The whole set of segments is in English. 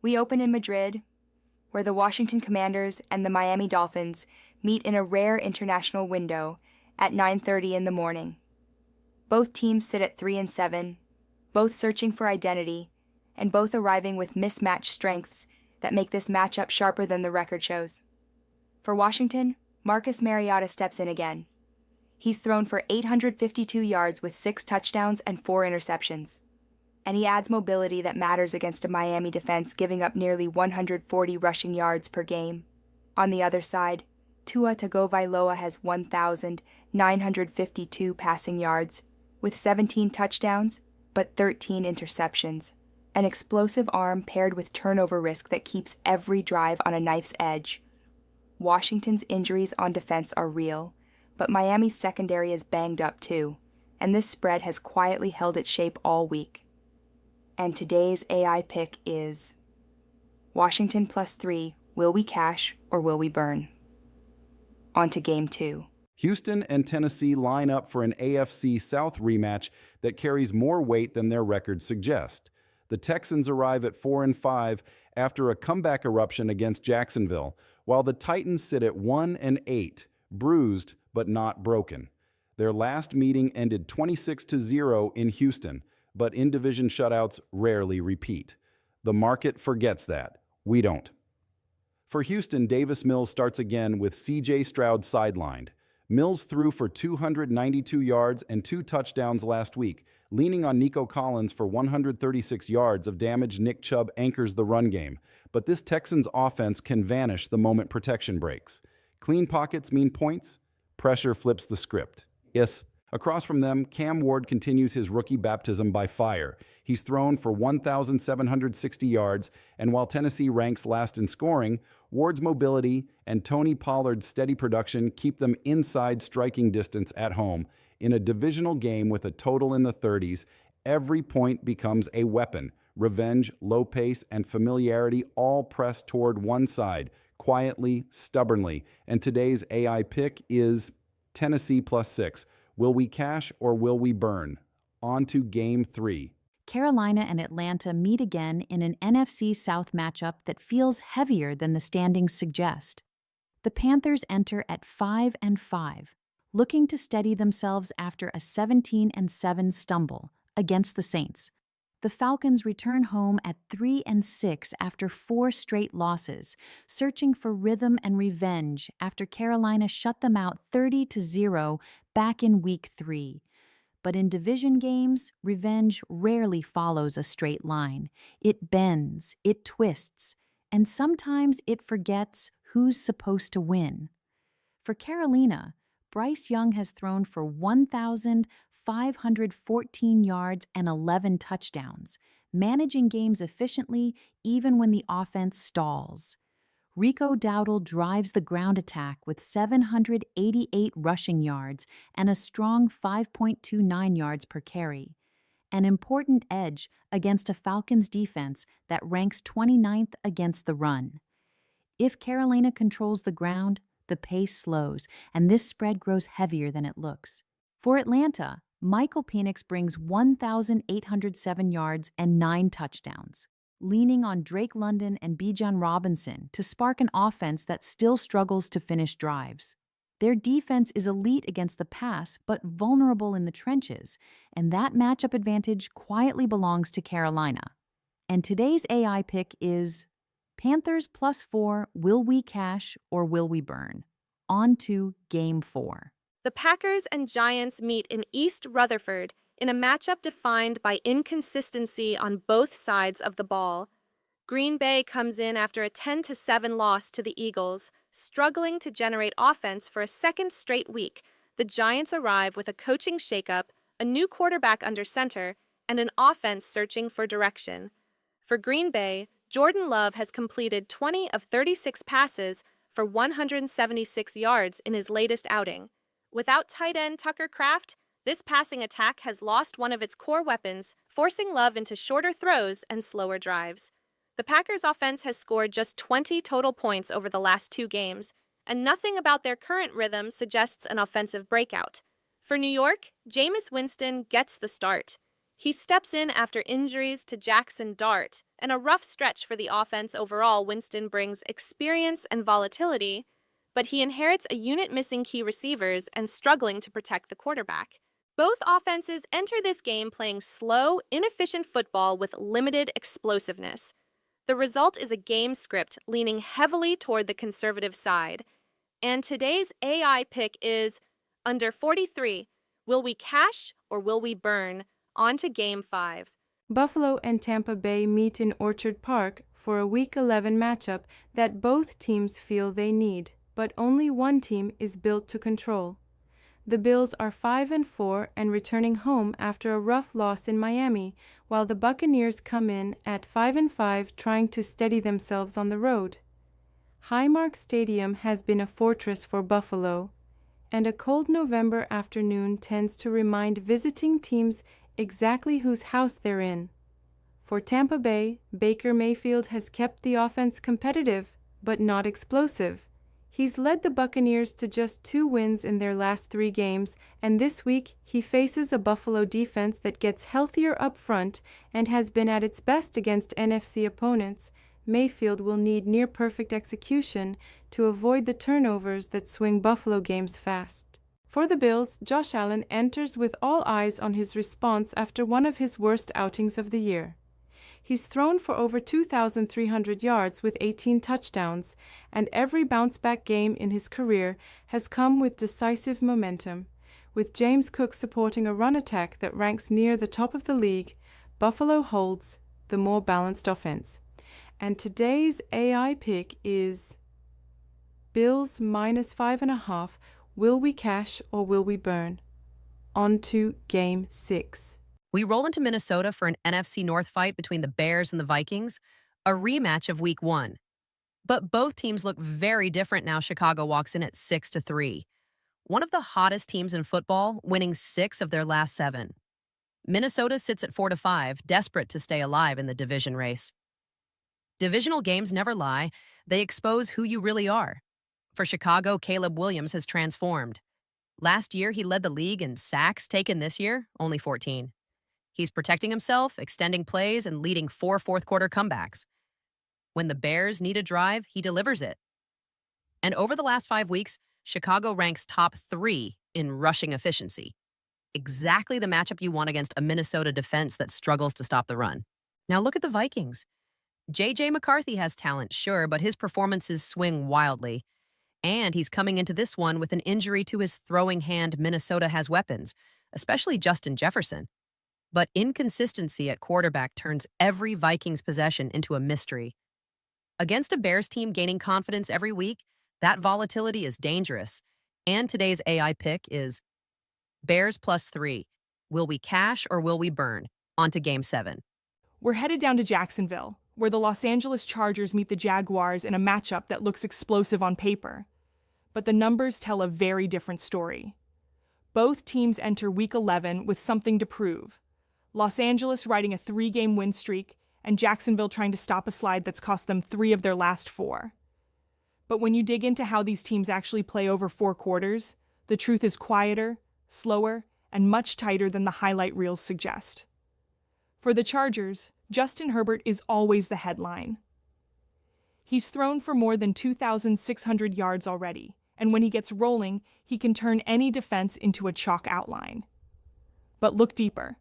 We open in Madrid, where the Washington Commanders and the Miami Dolphins meet in a rare international window at 9:30 in the morning. Both teams sit at 3-7, both searching for identity, and both arriving with mismatched strengths that make this matchup sharper than the record shows. For Washington, Marcus Mariota steps in again. He's thrown for 852 yards with 6 touchdowns and 4 interceptions. And he adds mobility that matters against a Miami defense giving up nearly 140 rushing yards per game. On the other side, Tua Tagovailoa has 1,952 passing yards, with 17 touchdowns, but 13 interceptions. An explosive arm paired with turnover risk that keeps every drive on a knife's edge. Washington's injuries on defense are real, but Miami's secondary is banged up too, and this spread has quietly held its shape all week. And today's AI pick is Washington +3, will we cash or will we burn? On to Game 2. Houston and Tennessee line up for an AFC South rematch that carries more weight than their records suggest. The Texans arrive at 4-5 after a comeback eruption against Jacksonville, while the Titans sit at 1-8, bruised but not broken. Their last meeting ended 26-0 in Houston, but in-division shutouts rarely repeat. The market forgets that. We don't. For Houston, Davis Mills starts again with C.J. Stroud sidelined. Mills threw for 292 yards and 2 touchdowns last week, leaning on Nico Collins for 136 yards of damage. Nick Chubb anchors the run game, but this Texans offense can vanish the moment protection breaks. Clean pockets mean points. Pressure flips the script. Yes. Across from them, Cam Ward continues his rookie baptism by fire. He's thrown for 1,760 yards, and while Tennessee ranks last in scoring, Ward's mobility and Tony Pollard's steady production keep them inside striking distance at home. In a divisional game with a total in the 30s, every point becomes a weapon. Revenge, low pace, and familiarity all press toward one side, quietly, stubbornly. And today's AI pick is Tennessee +6. Will we cash or will we burn? On to Game 3. Carolina and Atlanta meet again in an NFC South matchup that feels heavier than the standings suggest. The Panthers enter at 5-5, looking to steady themselves after a 17-7 stumble against the Saints. The Falcons return home at 3-6 after 4 straight losses, searching for rhythm and revenge after Carolina shut them out 30-0 back in Week 3. But in division games, revenge rarely follows a straight line. It bends, it twists, and sometimes it forgets who's supposed to win. For Carolina, Bryce Young has thrown for 1,514 yards and 11 touchdowns, managing games efficiently even when the offense stalls. Rico Dowdle drives the ground attack with 788 rushing yards and a strong 5.29 yards per carry, an important edge against a Falcons defense that ranks 29th against the run. If Carolina controls the ground, the pace slows, and this spread grows heavier than it looks. For Atlanta, Michael Penix brings 1,807 yards and 9 touchdowns, leaning on Drake London and Bijan Robinson to spark an offense that still struggles to finish drives. Their defense is elite against the pass, but vulnerable in the trenches, and that matchup advantage quietly belongs to Carolina. And today's AI pick is Panthers +4, will we cash or will we burn? On to Game 4. The Packers and Giants meet in East Rutherford in a matchup defined by inconsistency on both sides of the ball. Green Bay comes in after a 10-7 loss to the Eagles, struggling to generate offense for a second straight week. The Giants arrive with a coaching shakeup, a new quarterback under center, and an offense searching for direction. For Green Bay, Jordan Love has completed 20 of 36 passes for 176 yards in his latest outing. Without tight end Tucker Kraft, this passing attack has lost one of its core weapons, forcing Love into shorter throws and slower drives. The Packers' offense has scored just 20 total points over the last 2 games, and nothing about their current rhythm suggests an offensive breakout. For New York, Jameis Winston gets the start. He steps in after injuries to Jackson Dart, and a rough stretch for the offense overall. Winston brings experience and volatility, but he inherits a unit missing key receivers and struggling to protect the quarterback. Both offenses enter this game playing slow, inefficient football with limited explosiveness. The result is a game script leaning heavily toward the conservative side. And today's AI pick is under 43. Will we cash or will we burn? On to Game 5. Buffalo and Tampa Bay meet in Orchard Park for a Week 11 matchup that both teams feel they need, but only one team is built to control. The Bills are 5-4 and returning home after a rough loss in Miami, while the Buccaneers come in at 5-5 trying to steady themselves on the road. Highmark Stadium has been a fortress for Buffalo, and a cold November afternoon tends to remind visiting teams exactly whose house they're in. For Tampa Bay, Baker Mayfield has kept the offense competitive, but not explosive. He's led the Buccaneers to just 2 wins in their last 3 games, and this week he faces a Buffalo defense that gets healthier up front and has been at its best against NFC opponents. Mayfield will need near-perfect execution to avoid the turnovers that swing Buffalo games fast. For the Bills, Josh Allen enters with all eyes on his response after one of his worst outings of the year. He's thrown for over 2,300 yards with 18 touchdowns, and every bounce-back game in his career has come with decisive momentum. With James Cook supporting a run attack that ranks near the top of the league, Buffalo holds the more balanced offense. And today's AI pick is Bills -5.5. Will we cash or will we burn? On to Game 6. We roll into Minnesota for an NFC North fight between the Bears and the Vikings, a rematch of Week 1. But both teams look very different now. Chicago walks in at 6-3. One of the hottest teams in football, winning 6 of their last 7. Minnesota sits at 4-5, desperate to stay alive in the division race. Divisional games never lie. They expose who you really are. For Chicago, Caleb Williams has transformed. Last year, he led the league in sacks taken. This year, only 14. He's protecting himself, extending plays, and leading 4 fourth-quarter comebacks. When the Bears need a drive, he delivers it. And over the last 5 weeks, Chicago ranks top 3 in rushing efficiency. Exactly the matchup you want against a Minnesota defense that struggles to stop the run. Now look at the Vikings. J.J. McCarthy has talent, sure, but his performances swing wildly. And he's coming into this one with an injury to his throwing hand. Minnesota has weapons, especially Justin Jefferson. But inconsistency at quarterback turns every Vikings possession into a mystery. Against a Bears team gaining confidence every week, that volatility is dangerous. And today's AI pick is Bears +3. Will we cash or will we burn? On to Game 7. We're headed down to Jacksonville, where the Los Angeles Chargers meet the Jaguars in a matchup that looks explosive on paper. But the numbers tell a very different story. Both teams enter Week 11 with something to prove. Los Angeles riding a 3-game win streak, and Jacksonville trying to stop a slide that's cost them 3 of their last 4. But when you dig into how these teams actually play over 4 quarters, the truth is quieter, slower, and much tighter than the highlight reels suggest. For the Chargers, Justin Herbert is always the headline. He's thrown for more than 2,600 yards already, and when he gets rolling, he can turn any defense into a chalk outline. But look deeper.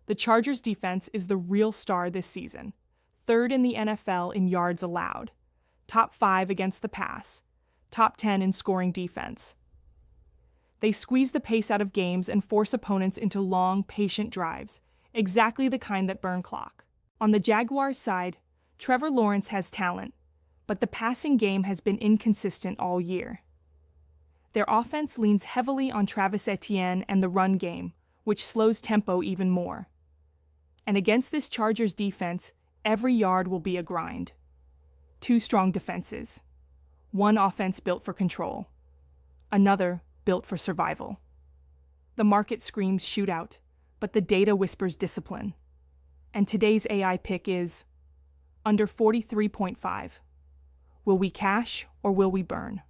The Chargers' defense is the real star this season, 3rd in the NFL in yards allowed, top 5 against the pass, top 10 in scoring defense. They squeeze the pace out of games and force opponents into long, patient drives, exactly the kind that burn clock. On the Jaguars' side, Trevor Lawrence has talent, but the passing game has been inconsistent all year. Their offense leans heavily on Travis Etienne and the run game, which slows tempo even more. And against this Chargers defense, every yard will be a grind. 2 strong defenses. One offense built for control. Another built for survival. The market screams shootout, but the data whispers discipline. And today's AI pick is under 43.5. Will we cash or will we burn?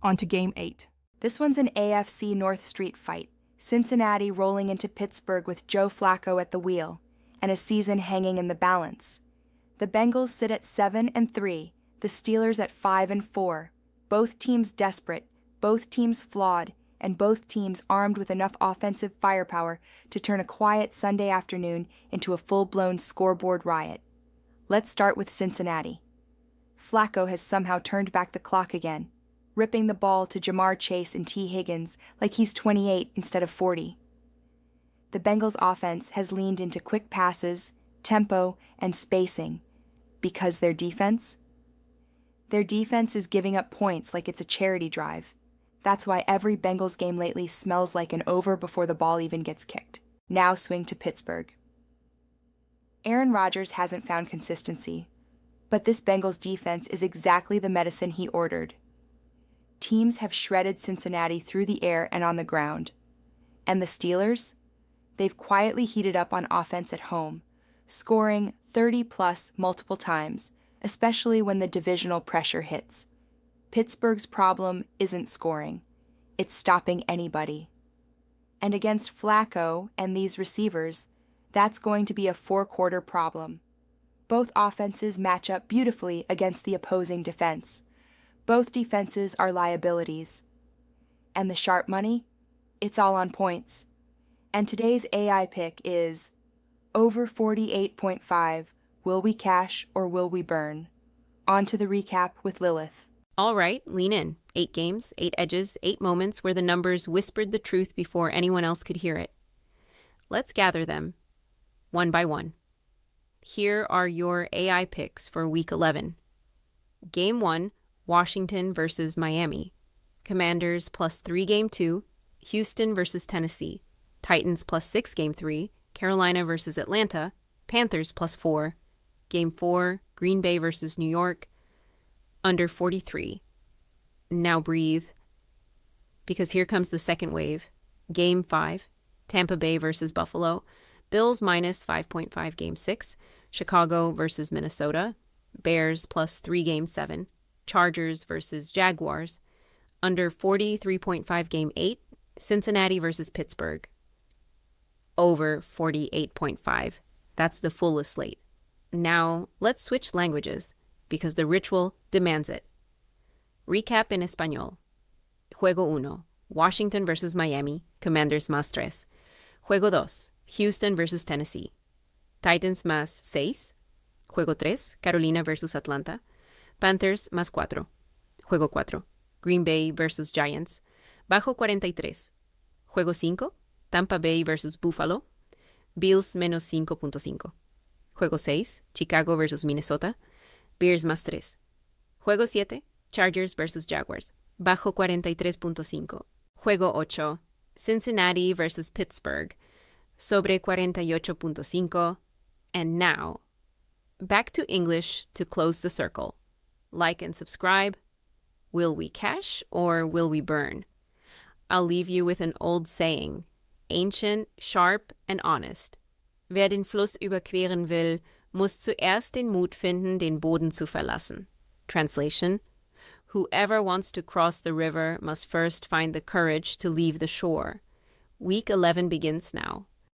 On to Game 8. This one's an AFC North Street fight. Cincinnati rolling into Pittsburgh with Joe Flacco at the wheel, and a season hanging in the balance. The Bengals sit at 7-3, the Steelers at 5-4. Both teams desperate, both teams flawed, and both teams armed with enough offensive firepower to turn a quiet Sunday afternoon into a full-blown scoreboard riot. Let's start with Cincinnati. Flacco has somehow turned back the clock again, ripping the ball to Jamar Chase and T. Higgins like he's 28 instead of 40. The Bengals' offense has leaned into quick passes, tempo, and spacing because their defense is giving up points like it's a charity drive. That's why every Bengals game lately smells like an over before the ball even gets kicked. Now swing to Pittsburgh. Aaron Rodgers hasn't found consistency, but this Bengals defense is exactly the medicine he ordered. Teams have shredded Cincinnati through the air and on the ground. And the Steelers? They've quietly heated up on offense at home, scoring 30-plus multiple times, especially when the divisional pressure hits. Pittsburgh's problem isn't scoring. It's stopping anybody. And against Flacco and these receivers, that's going to be a four-quarter problem. Both offenses match up beautifully against the opposing defense. Both defenses are liabilities. And the sharp money? It's all on points. And today's AI pick is over 48.5. Will we cash or will we burn? On to the recap with Lilith. All right, lean in. 8 games, 8 edges, 8 moments where the numbers whispered the truth before anyone else could hear it. Let's gather them, one by one. Here are your AI picks for Week 11. Game 1, Washington versus Miami. Commanders +3 Game 2, Houston versus Tennessee. Titans +6 Game 3, Carolina versus Atlanta. Panthers +4. Game 4, Green Bay versus New York. Under 43. Now breathe, because here comes the second wave. Game 5, Tampa Bay versus Buffalo. Bills -5.5 Game 6. Chicago versus Minnesota. Bears +3 Game 7. Chargers versus Jaguars. Under 43.5 Game 8. Cincinnati versus Pittsburgh. Over 48.5. That's the fullest slate. Now, let's switch languages, because the ritual demands it. Recap en español. Juego 1, Washington versus Miami, Commanders +3. Juego 2, Houston versus Tennessee, Titans +6. Juego 3, Carolina versus Atlanta, Panthers +4. Juego 4, Green Bay versus Giants, bajo 43. Juego 5, Tampa Bay versus Buffalo, Bills -5.5. Juego 6, Chicago versus Minnesota, Bears +3. Juego 7, Chargers versus Jaguars, bajo 43.5. Juego 8, Cincinnati versus Pittsburgh, sobre 48.5. And now, back to English to close the circle. Like and subscribe. Will we cash or will we burn? I'll leave you with an old saying, ancient, sharp, and honest. Wer den Fluss überqueren will, muss zuerst den Mut finden, den Boden zu verlassen. Translation: whoever wants to cross the river must first find the courage to leave the shore. Week 11 begins now.